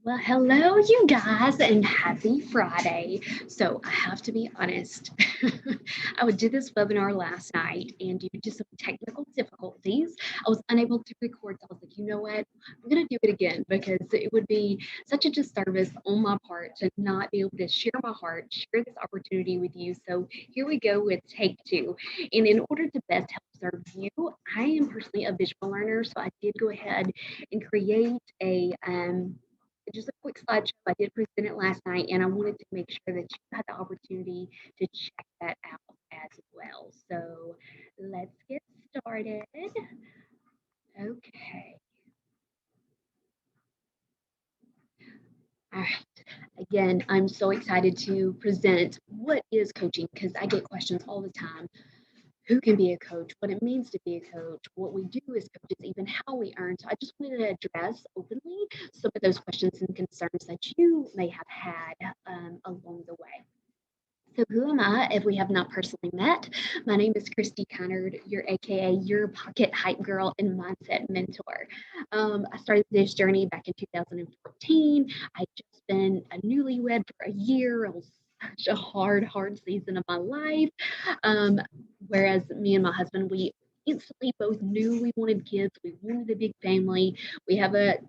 Well, hello, you guys, and happy Friday. So, I have to be honest. I would do this webinar last night, and due to some technical difficulties, I was unable to record. So, I was like, you know what? I'm going to do it again because it would be such a disservice on my part to not be able to share my heart, share this opportunity with you. So, here we go with take two. And in order to best help serve you, I am personally a visual learner. So, I did go ahead and create just a quick slideshow. I did present it last night, and I wanted to make sure that you had the opportunity to check that out as well. So let's get started. Okay. All right. Again, I'm so excited to present what is coaching because I get questions all the time. Who can be a coach, what it means to be a coach, what we do as coaches, even how we earn. So I just wanted to address openly some of those questions and concerns that you may have had along the way. So who am I if we have not personally met? My name is Christy Connard, your AKA your pocket hype girl and mindset mentor. I started this journey back in 2014. I'd just been a newlywed for a year. It was such a hard season of my life. Um, Whereas me and my husband, we instantly both knew we wanted kids. We wanted a big family. We have a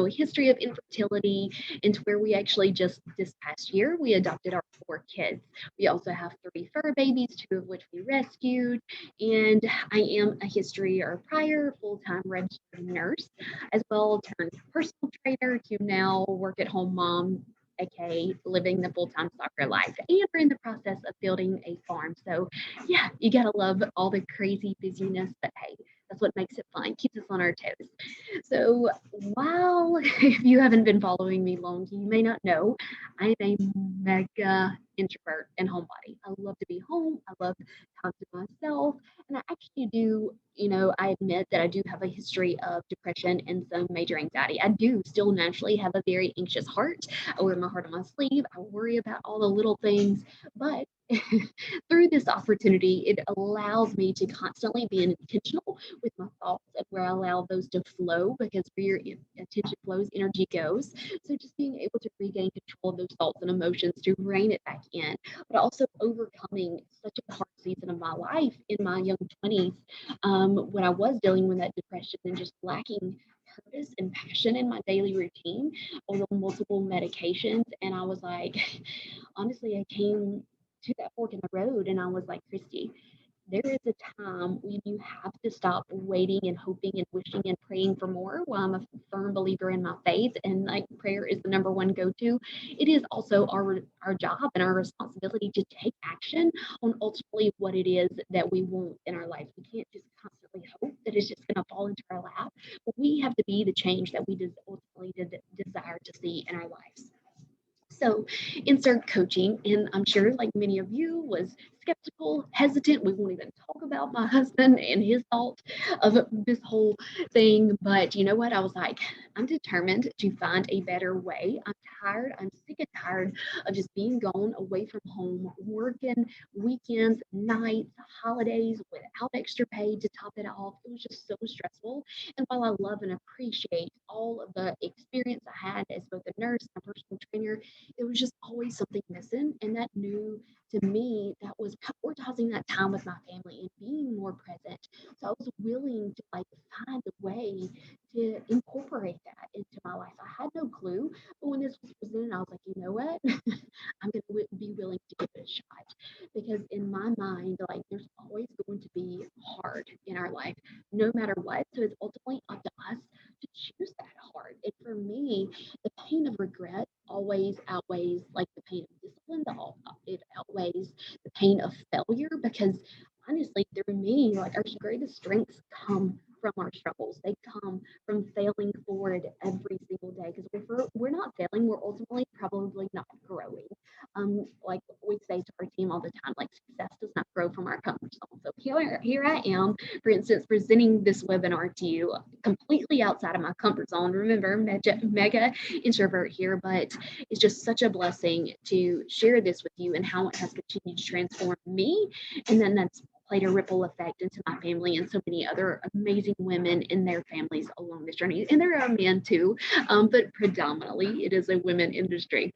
history of infertility, and to where we actually just this past year we adopted our four kids. We also have three fur babies, two of which we rescued, and I am a history or prior full-time registered nurse, as well turned personal trainer to now work at home mom, aka living the full-time soccer life, and we're in the process of building a farm. So yeah, you gotta love all the crazy busyness, but hey, that's what makes it fun, keeps us on our toes. So while if you haven't been following me long, you may not know I'm a mega introvert and homebody. I love to be home. I love time to myself. And I actually do, I admit that I do have a history of depression and some major anxiety. I do still naturally have a very anxious heart. I wear my heart on my sleeve. I worry about all the little things. But through this opportunity, it allows me to constantly be intentional with my thoughts and where I allow those to flow because where your attention flows, energy goes. So just being able to regain control of those thoughts and emotions to rein it back in, but also overcoming such a hard season of my life in my young 20s when I was dealing with that depression and just lacking purpose and passion in my daily routine, although multiple medications. And I was like, honestly, I came to that fork in the road and I was like, Christy, there is a time when you have to stop waiting and hoping and wishing and praying for more. While I'm a firm believer in my faith and like prayer is the number one go-to, it is also our job and our responsibility to take action on ultimately what it is that we want in our life. We can't just constantly hope that it's just going to fall into our lap, but we have to be the change that we ultimately desire to see in our lives. So insert coaching, and I'm sure like many of you was skeptical, hesitant. We won't even talk about my husband and his thought of this whole thing. But you know what? I was like, I'm determined to find a better way. I'm tired. I'm sick and tired of just being gone away from home, working weekends, nights, holidays without extra pay to top it off. It was just so stressful. And while I love and appreciate all of the experience I had as both a nurse and a personal trainer, it was just always something missing. And that knew to me that was prioritizing that time with my family and being more present. So I was willing to like find a way to incorporate that into my life. I had no clue, but when this was presented, I was like, you know what? I'm going to be willing to give it a shot because in my mind, like there's always going to be hard in our life, no matter what. So it's ultimately up to us to choose that hard. And for me, the pain of regret always outweighs like the pain of discipline. It outweighs the pain of failure because honestly, through me, like our greatest strengths come from our struggles. They come from failing forward every single day. Because if we're not failing, we're ultimately probably not growing. Like we say to our team all the time, like success does not grow from our comfort zone. So here I am, for instance, presenting this webinar to you completely outside of my comfort zone. Remember, mega introvert here, but it's just such a blessing to share this with you and how it has continued to transform me. And then that's played a ripple effect into my family and so many other amazing women and their families along this journey. And there are men too, but predominantly it is a women industry.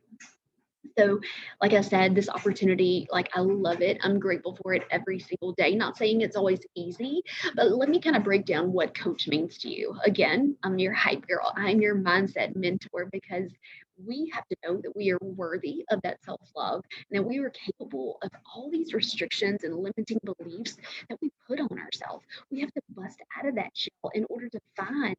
So, like I said, this opportunity, like I love it. I'm grateful for it every single day. Not saying it's always easy, but let me kind of break down what coach means to you. Again, I'm your hype girl. I'm your mindset mentor because we have to know that we are worthy of that self love and that we are capable of all these restrictions and limiting beliefs that we put on ourselves. We have to bust out of that shell in order to find,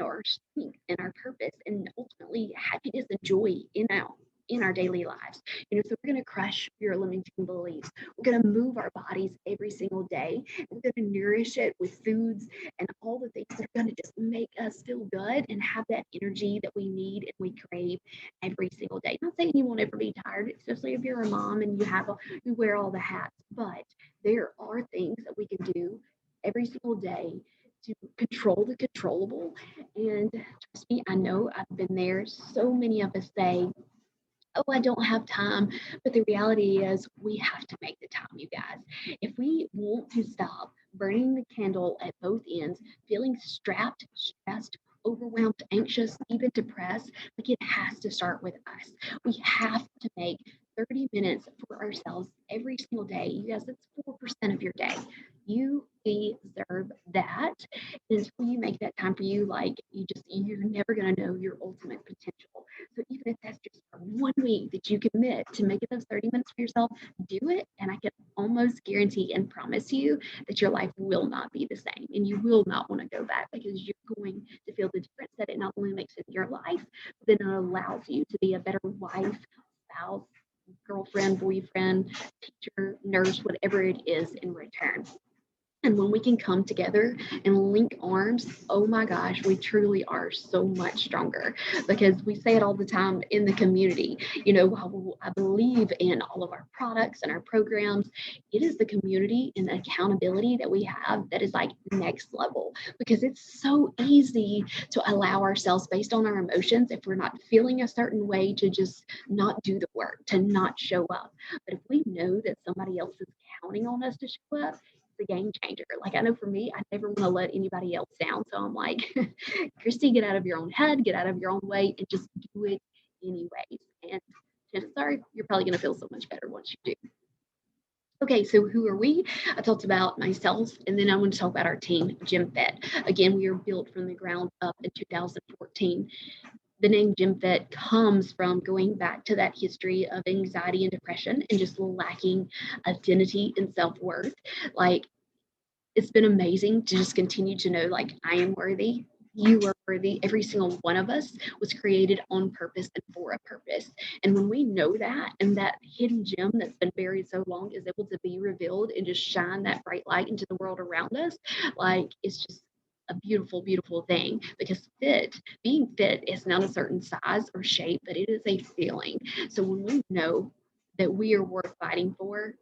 our strength and our purpose and ultimately happiness and joy in our daily lives. So we're going to crush your limiting beliefs. We're going to move our bodies every single day. We're going to nourish it with foods and all the things that are going to just make us feel good and have that energy that we need and we crave every single day. Not saying you won't ever be tired, especially if you're a mom and you wear all the hats, but there are things that we can do every single day to control the controllable. And trust me, I know I've been there. So many of us say, oh, I don't have time. But the reality is, we have to make the time, you guys. If we want to stop burning the candle at both ends, feeling strapped, stressed, overwhelmed, anxious, even depressed, like it has to start with us. We have to make 30 minutes for ourselves every single day. You guys, that's 4% of your day. You deserve that. And until you make that time for you, like you're never going to know your ultimate potential. So even if that's just for 1 week that you commit to making those 30 minutes for yourself, do it. And I can almost guarantee and promise you that your life will not be the same and you will not want to go back because you're going to feel the difference that it not only makes in your life, but then it allows you to be a better wife, spouse, girlfriend, boyfriend, teacher, nurse, whatever it is in return. And when we can come together and link arms, oh my gosh, we truly are so much stronger because we say it all the time in the community. While I believe in all of our products and our programs, it is the community and the accountability that we have that is like next level because it's so easy to allow ourselves based on our emotions if we're not feeling a certain way to just not do the work, to not show up. But if we know that somebody else is counting on us to show up, a game changer. Like I know for me, I never want to let anybody else down. So I'm like, Christy, get out of your own head, get out of your own way, and just do it anyways. And chances are you're probably going to feel so much better once you do. Okay, so who are we? I talked about myself, and then I want to talk about our team, Gym Fit. Again, we are built from the ground up in 2014. The name Gym Fit comes from going back to that history of anxiety and depression and just lacking identity and self-worth. Like it's been amazing to just continue to know like I am worthy. You are worthy. Every single one of us was created on purpose and for a purpose. And when we know that and that hidden gem that's been buried so long is able to be revealed and just shine that bright light into the world around us, like it's just a beautiful, beautiful thing because being fit is not a certain size or shape, but it is a feeling. So when we know that we are worth fighting for,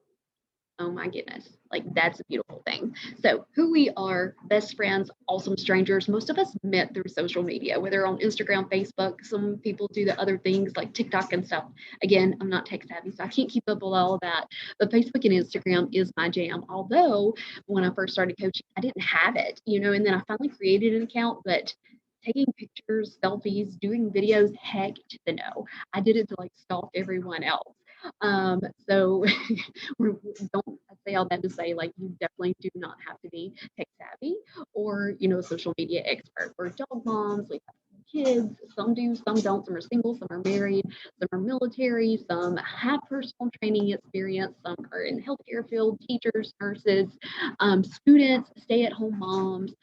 oh my goodness. Like that's a beautiful thing. So who we are, best friends, awesome strangers. Most of us met through social media, whether on Instagram, Facebook. Some people do the other things like TikTok and stuff. Again, I'm not tech savvy, so I can't keep up with all of that. But Facebook and Instagram is my jam. Although when I first started coaching, I didn't have it, and then I finally created an account, but taking pictures, selfies, doing videos, heck to the no. I did it to like stalk everyone else. So don't I say all that to say like you definitely do not have to be tech savvy or social media expert. We're dog moms, we have kids, some do, some don't, some are single, some are married, some are military, some have personal training experience, some are in the healthcare field, teachers, nurses, students, stay-at-home moms,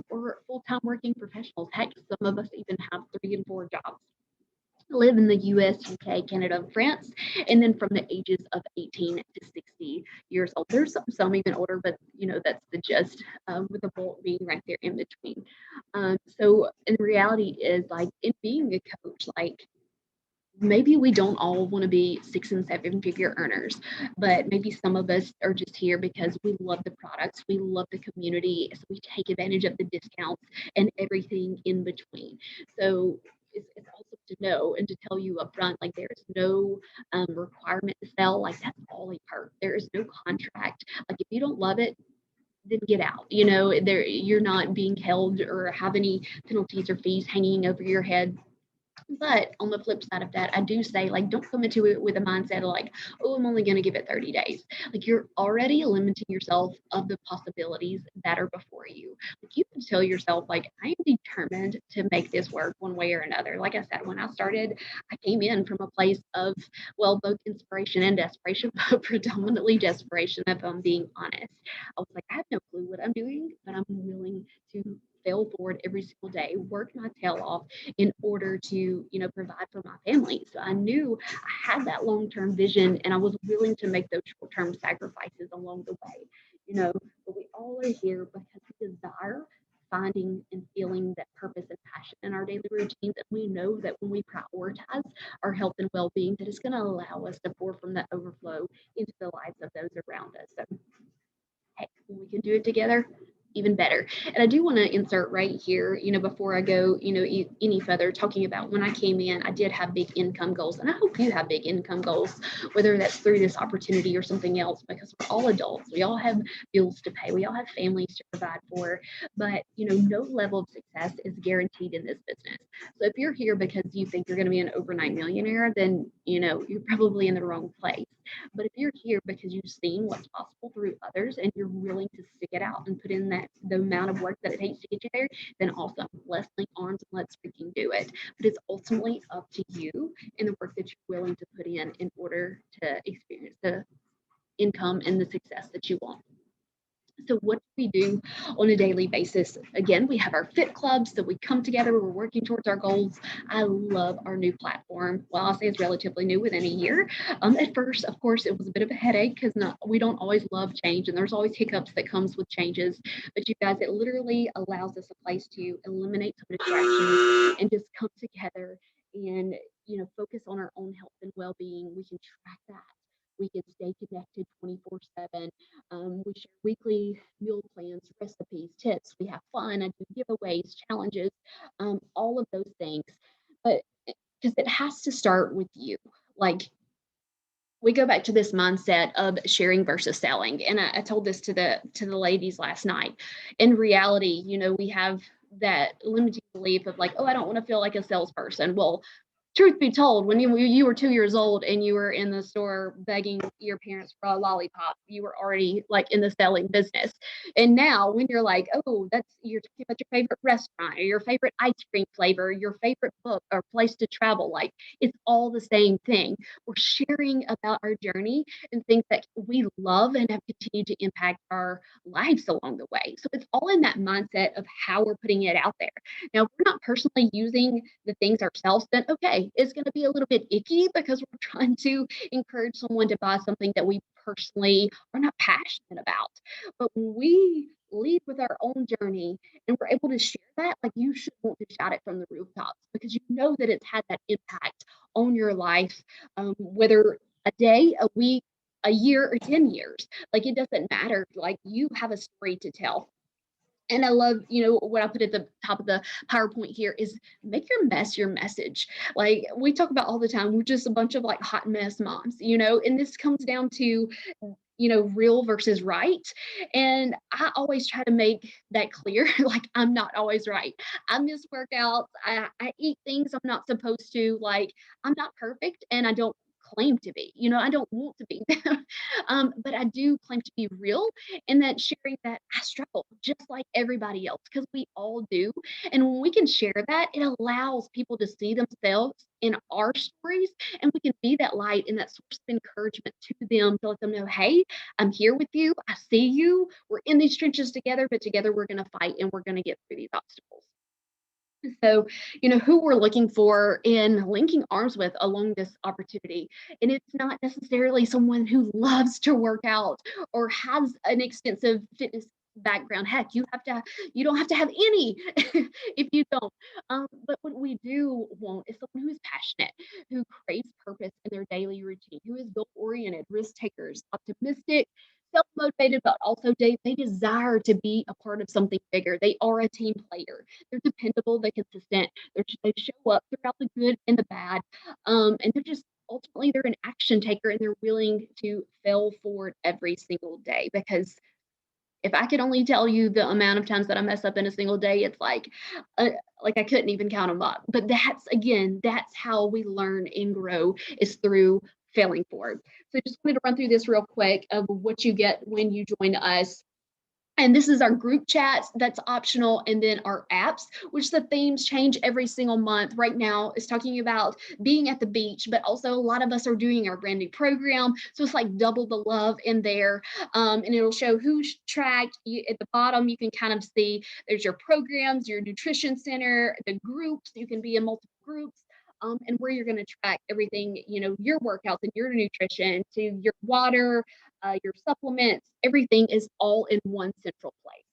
or full-time working professionals. Heck, some of us even have 3 and 4 jobs, live in the US, UK, Canada, France, and then from the ages of 18 to 60 years old. There's some even older, but that's the gist, with the bulk being right there in between. So in reality is like in being a coach, like maybe we don't all want to be 6 and 7 figure earners, but maybe some of us are just here because we love the products, we love the community, so we take advantage of the discounts and everything in between. So it's also to know and to tell you up front, like there is no requirement to sell. Like that's all a perk. There is no contract. Like if you don't love it, then get out. There you're not being held or have any penalties or fees hanging over your head. But on the flip side of that, I do say, like, don't come into it with a mindset of like, oh, I'm only going to give it 30 days. Like, you're already limiting yourself of the possibilities that are before you. Like, you can tell yourself, like, I am determined to make this work one way or another. Like I said, when I started, I came in from a place of, well, both inspiration and desperation, but predominantly desperation, if I'm being honest. I was like, I have no clue what I'm doing, but I'm willing to fail forward every single day, work my tail off in order to, provide for my family. So I knew I had that long-term vision and I was willing to make those short-term sacrifices along the way. But we all are here because we desire finding and feeling that purpose and passion in our daily routines. And we know that when we prioritize our health and well-being, that it's going to allow us to pour from that overflow into the lives of those around us. So hey, when we can do it together, even better. And I do want to insert right here, before I go, any further, talking about when I came in, I did have big income goals. And I hope you have big income goals, whether that's through this opportunity or something else, because we're all adults. We all have bills to pay. We all have families to provide for. But, no level of success is guaranteed in this business. So if you're here because you think you're going to be an overnight millionaire, then, you're probably in the wrong place. But if you're here because you've seen what's possible through others and you're willing to stick it out and put in the amount of work that it takes to get you there, then awesome. Let's link arms and let's freaking do it. But it's ultimately up to you and the work that you're willing to put in order to experience the income and the success that you want. So what do we do on a daily basis? Again, we have our fit clubs that we come together. We're working towards our goals. I love our new platform. Well, I'll say it's relatively new, within a year. At first, of course, it was a bit of a headache because we don't always love change, and there's always hiccups that comes with changes. But you guys, it literally allows us a place to eliminate some distractions and just come together and focus on our own health and well-being. We can track that. We can stay connected 24/7. We share weekly meal plans, recipes, tips. We have fun. I do giveaways, challenges, all of those things. But because it has to start with you. Like, we go back to this mindset of sharing versus selling. And I told this to the ladies last night. In reality, we have that limiting belief of like, oh, I don't want to feel like a salesperson. Well, truth be told, when you were 2 years old and you were in the store begging your parents for a lollipop, you were already like in the selling business. And now when you're like, oh, you're talking about your favorite restaurant or your favorite ice cream flavor, your favorite book or place to travel, like it's all the same thing. We're sharing about our journey and things that we love and have continued to impact our lives along the way. So it's all in that mindset of how we're putting it out there. Now, if we're not personally using the things ourselves, then okay, it's going to be a little bit icky because we're trying to encourage someone to buy something that we personally are not passionate about. But when we lead with our own journey and we're able to share that, like you should want to shout it from the rooftops because you know that it's had that impact on your life, whether a day, a week, a year, or 10 years. Like it doesn't matter. Like you have a story to tell. And I love, what I put at the top of the PowerPoint here is make your mess your message. Like we talk about all the time, we're just a bunch of like hot mess moms, and this comes down to, real versus right. And I always try to make that clear. Like I'm not always right. I miss workouts. I eat things I'm not supposed to. Like I'm not perfect and I don't claim to be, I don't want to be. But I do claim to be real and that sharing that I struggle just like everybody else because we all do. And when we can share that, it allows people to see themselves in our stories and we can be that light and that source of encouragement to them to let them know, hey, I'm here with you. I see you. We're in these trenches together, but together we're going to fight and we're going to get through these obstacles. So, who we're looking for in linking arms with along this opportunity. And it's not necessarily someone who loves to work out or has an extensive fitness background. Heck, you don't have to have any if you don't. But what we do want is someone who is passionate, who craves purpose in their daily routine, who is goal oriented, risk takers, optimistic, self-motivated, but also they desire to be a part of something bigger. They are a team player. They're dependable, they're consistent, they show up throughout the good and the bad. And they're just ultimately they're an action taker and they're willing to fail forward every single day because if I could only tell you the amount of times that I mess up in a single day, it's like I couldn't even count them up. But that's again, that's how we learn and grow is through failing forward. So just wanted to run through this real quick of what you get when you join us. And this is our group chats that's optional, and then our apps, which the themes change every single month. Right now is talking about being at the beach, but also a lot of us are doing our brand new program, so it's like double the love in there. And it'll show who's tracked. At the bottom you can kind of see there's your programs, your nutrition center, the groups. You can be in multiple groups. And where you're going to track everything, your workouts and your nutrition to your water, your supplements, everything is all in one central place.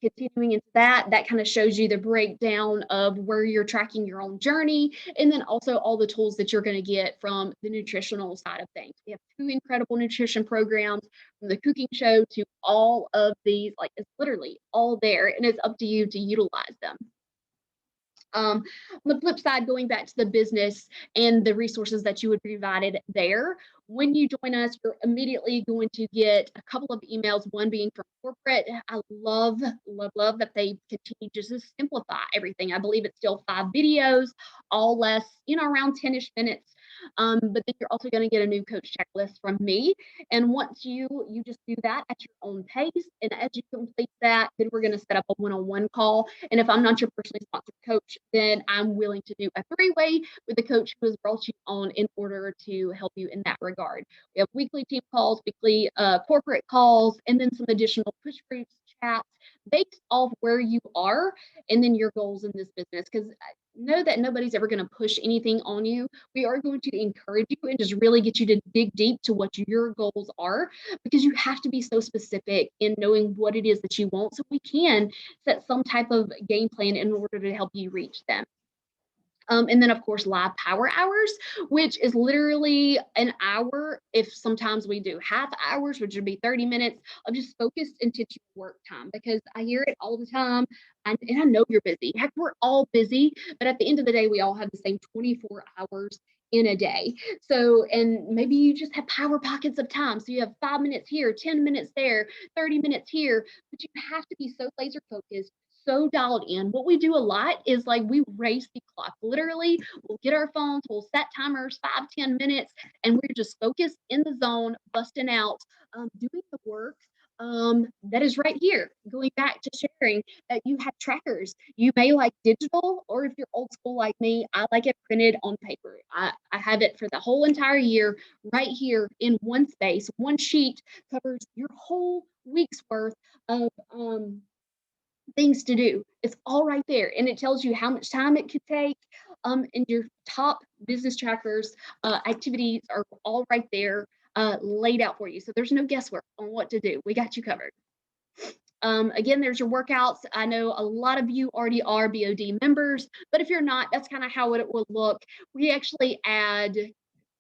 Continuing into that kind of shows you the breakdown of where you're tracking your own journey, and then also all the tools that you're going to get from the nutritional side of things. We have 2 incredible nutrition programs from the cooking show to all of these, like it's literally all there, and it's up to you to utilize them. On the flip side, going back to the business and the resources that you would be provided there, when you join us, you're immediately going to get a couple of emails, one being from corporate. I love, love, love that they continue just to simplify everything. I believe it's still 5 videos, all less, around 10-ish minutes. But then you're also going to get a new coach checklist from me. And once you just do that at your own pace, and as you complete that, then we're going to set up a one-on-one call. And if I'm not your personally sponsored coach, then I'm willing to do a 3-way with the coach who has brought you on in order to help you in that regard. We have weekly team calls, weekly corporate calls, and then some additional push groups, chats based off where you are and then your goals in this business. Because know that nobody's ever going to push anything on you. We are going to encourage you and just really get you to dig deep to what your goals are, because you have to be so specific in knowing what it is that you want so we can set some type of game plan in order to help you reach them. And then, of course, live power hours, which is literally an hour. If sometimes we do half hours, which would be 30 minutes of just focused intentional work time, because I hear it all the time. And I know you're busy. Heck, we're all busy. But at the end of the day, we all have the same 24 hours in a day. So, and maybe you just have power pockets of time. So you have 5 minutes here, 10 minutes there, 30 minutes here, but you have to be so laser focused, so dialed in. What we do a lot is like we race the clock. Literally, we'll get our phones, we'll set timers 5-10 minutes, and we're just focused in the zone, busting out, doing the work. That is right here. Going back to sharing that you have trackers. You may like digital, or if you're old school like me, I like it printed on paper. I have it for the whole entire year right here in one space. One sheet covers your whole week's worth of things to do. It's all right there. And it tells you how much time it could take. And your top business trackers activities are all right there laid out for you. So there's no guesswork on what to do. We got you covered. Again, there's your workouts. I know a lot of you already are BOD members, but if you're not, that's kind of how it will look. We actually add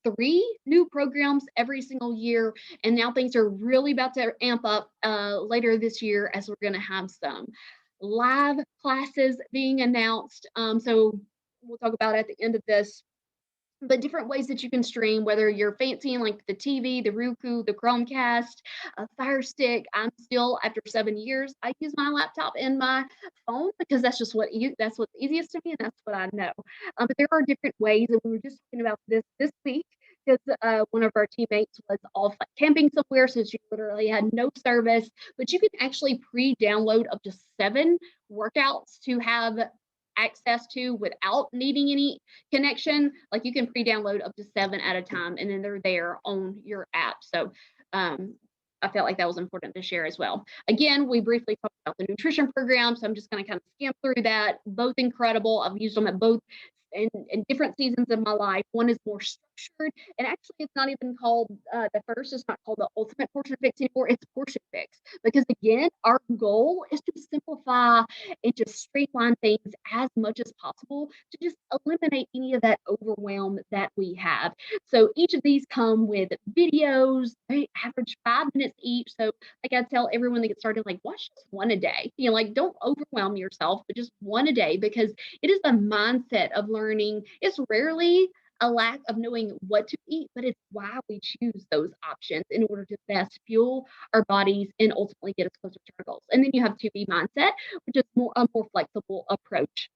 3 new programs every single year, and now things are really about to amp up later this year as we're going to have some live classes being announced. So we'll talk about at the end of this, but different ways that you can stream, whether you're fancying like the TV, the Roku, the Chromecast, a Fire Stick. I'm still, after 7 years, I use my laptop and my phone because that's just that's what's easiest to me, and that's what I know. But there are different ways, and we were just talking about this week because one of our teammates was off like, camping somewhere, so she literally had no service. But you can actually pre-download up to 7 workouts to have access to without needing any connection. Like you can pre-download up to 7 at a time, and then they're there on your app. So I felt like that was important to share as well. Again, we briefly talked about the nutrition program, so I'm just going to kind of skim through that. Both incredible. I've used them at both in different seasons of my life. One is more structured structured. And actually, it's not even called the first. It's not called the ultimate portion fix anymore. It's portion fix because again, our goal is to simplify and just streamline things as much as possible to just eliminate any of that overwhelm that we have. So each of these come with videos. They average 5 minutes each. So like I tell everyone that gets started, like watch just one a day. Like don't overwhelm yourself, but just one a day because it is the mindset of learning. It's rarely a lack of knowing what to eat, but it's why we choose those options in order to best fuel our bodies and ultimately get us closer to our goals. And then you have 2B mindset, which is a more flexible approach.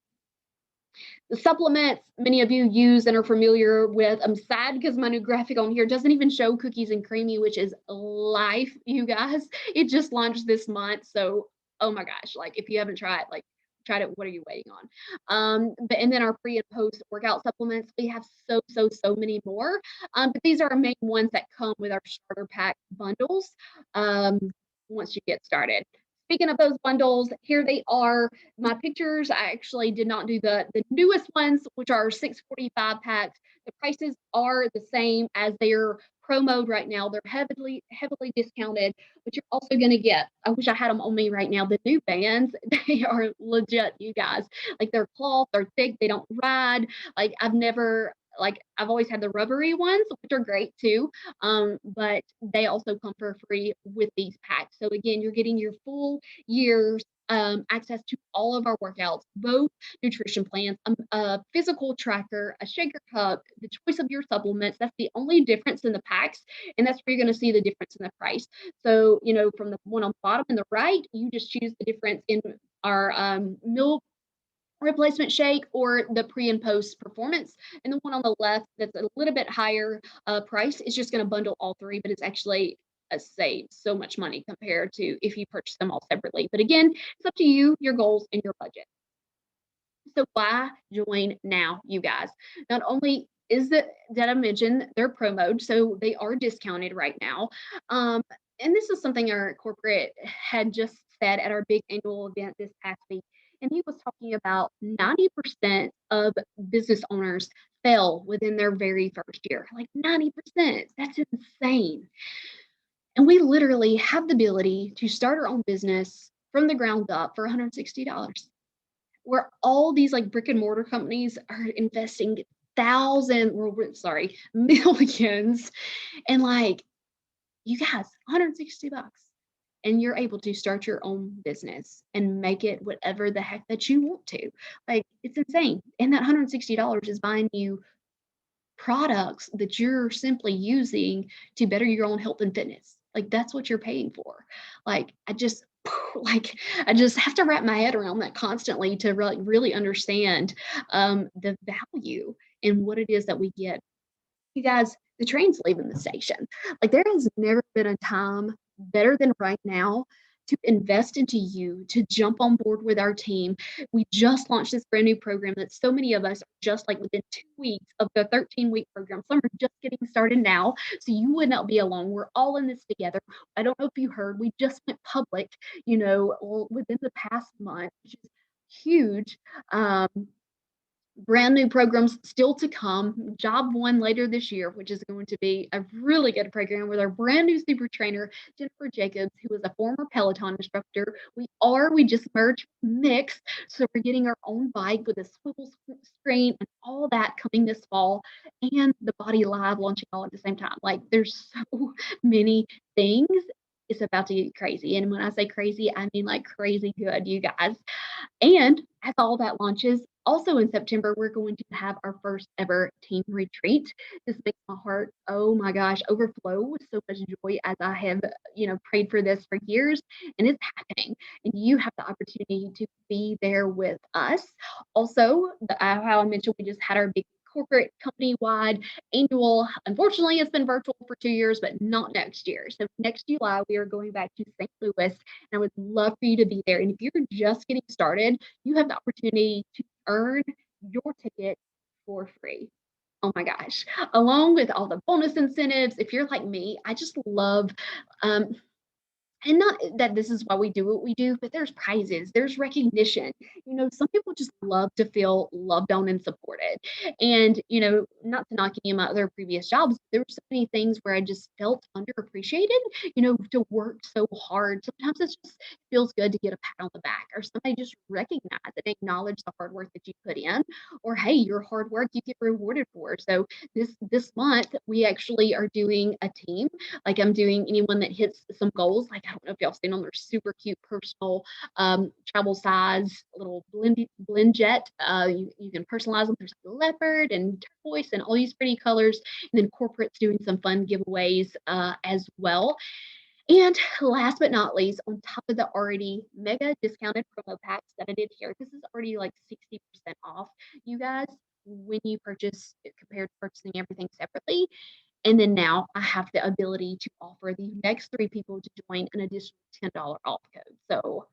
The supplements many of you use and are familiar with. I'm sad because my new graphic on here doesn't even show cookies and creamy, which is life, you guys. It just launched this month. So, oh my gosh, like if you haven't tried it, what are you waiting on? And then our pre and post workout supplements, we have so many more. But these are our main ones that come with our starter pack bundles once you get started. Speaking of those bundles, here they are. My pictures, I actually did not do the newest ones, which are 645 packs. The prices are the same as their promo right now. They're heavily discounted, but you're also going to get, I wish I had them on me right now, the new bands. They are legit, you guys. Like they're cloth, they're thick, they don't ride. Like I've always had the rubbery ones, which are great too. But they also come for free with these packs. So again, you're getting your full year's access to all of our workouts, both nutrition plans, a physical tracker, a shaker cup, the choice of your supplements. That's the only difference in the packs, and that's where you're going to see the difference in the price. So, from the one on the bottom and the right, you just choose the difference in our meal replacement shake or the pre and post performance. And the one on the left that's a little bit higher price is just going to bundle all three, but it's actually save so much money compared to if you purchase them all separately. But again, it's up to you, your goals, and your budget. So why join now, you guys? Not only is that I mentioned they're promoted, so they are discounted right now. And this is something our corporate had just said at our big annual event this past week. And he was talking about 90% of business owners fail within their very first year. Like 90%. That's insane. And we literally have the ability to start our own business from the ground up for $160, where all these like brick and mortar companies are investing millions. And like, you guys, 160 bucks. And you're able to start your own business and make it whatever the heck that you want to. Like, it's insane. And that $160 is buying you products that you're simply using to better your own health and fitness. Like that's what you're paying for. Like I just I just have to wrap my head around that constantly to really understand the value in what it is that we get. You guys, the train's leaving the station. Like there has never been a time better than right now to invest into you, to jump on board with our team. We just launched this brand new program that so many of us are just like within 2 weeks of the 13-week program. Some are just getting started now. So you would not be alone. We're all in this together. I don't know if you heard, we just went public, within the past month, which is huge. Brand new programs still to come. Job one later this year, which is going to be a really good program with our brand new super trainer, Jennifer Jacobs, who was a former Peloton instructor. We just merged Mix. So we're getting our own bike with a swivel screen and all that coming this fall, and the Body Live launching all at the same time. Like there's so many things. It's about to get crazy. And when I say crazy, I mean like crazy good, you guys. And as all that launches, also in September, we're going to have our first ever team retreat. This makes my heart, oh my gosh, overflow with so much joy as I have, prayed for this for years, and it's happening. And you have the opportunity to be there with us. Also, how I mentioned, we just had our big corporate company-wide annual. Unfortunately, it's been virtual for 2 years, but not next year. So next July, we are going back to St. Louis, and I would love for you to be there. And if you're just getting started, you have the opportunity to earn your ticket for free. Oh my gosh. Along with all the bonus incentives, if you're like me, I just love And not that this is why we do what we do, but there's prizes, there's recognition. Some people just love to feel loved on and supported. And, not to knock any of my other previous jobs, there were so many things where I just felt underappreciated, to work so hard. Sometimes it just feels good to get a pat on the back or somebody just recognize and acknowledge the hard work that you put in, or hey, your hard work you get rewarded for. So this month we actually are doing a team, like I'm doing anyone that hits some goals. Like I don't know if y'all seen on their super cute personal travel size little blend jet. You can personalize them. There's like leopard and turquoise and all these pretty colors. And then corporate's doing some fun giveaways as well. And last but not least, on top of the already mega discounted promo packs that I did here, this is already like 60% off, you guys, when you purchase compared to purchasing everything separately. And then now I have the ability to offer the next three people to join an additional $10 off code. So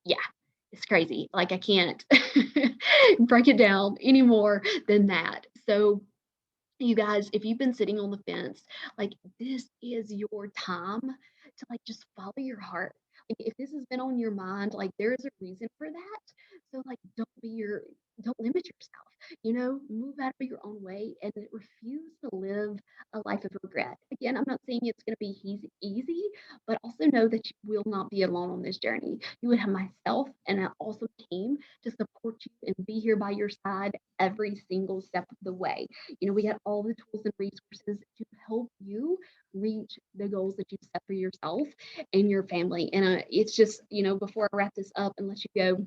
yeah, it's crazy. Like I can't break it down any more than that. So you guys, if you've been sitting on the fence, like this is your time to like just follow your heart. Like if this has been on your mind, like there is a reason for that. So like don't limit yourself, move out of your own way and refuse to live a life of regret. Again, I'm not saying it's going to be easy, but also know that you will not be alone on this journey. You would have myself and an awesome team to support you and be here by your side every single step of the way. We got all the tools and resources to help you reach the goals that you've set for yourself and your family. And it's just, before I wrap this up and let you go,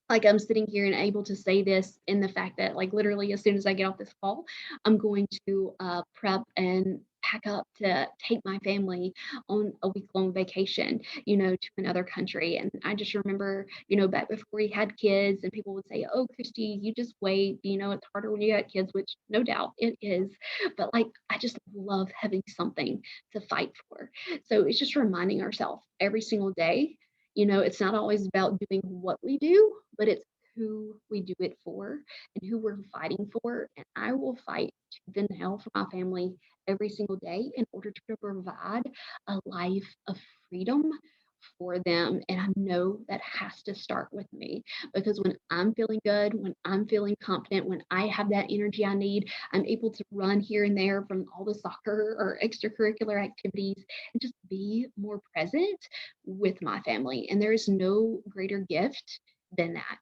like I'm sitting here and able to say this in the fact that like literally as soon as I get off this call, I'm going to prep and pack up to take my family on a week long vacation, to another country. And I just remember, back before we had kids and people would say, oh, Christy, you just wait, it's harder when you got kids, which no doubt it is. But like, I just love having something to fight for. So it's just reminding ourselves every single day, it's not always about doing what we do, but it's who we do it for and who we're fighting for. And I will fight tooth and nail for my family every single day in order to provide a life of freedom for them. And I know that has to start with me because when I'm feeling good, when I'm feeling confident, when I have that energy I need, I'm able to run here and there from all the soccer or extracurricular activities and just be more present with my family. And there is no greater gift than that.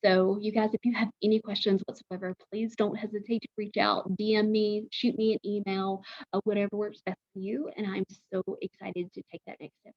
So, you guys, if you have any questions whatsoever, please don't hesitate to reach out, DM me, shoot me an email, whatever works best for you. And I'm so excited to take that next step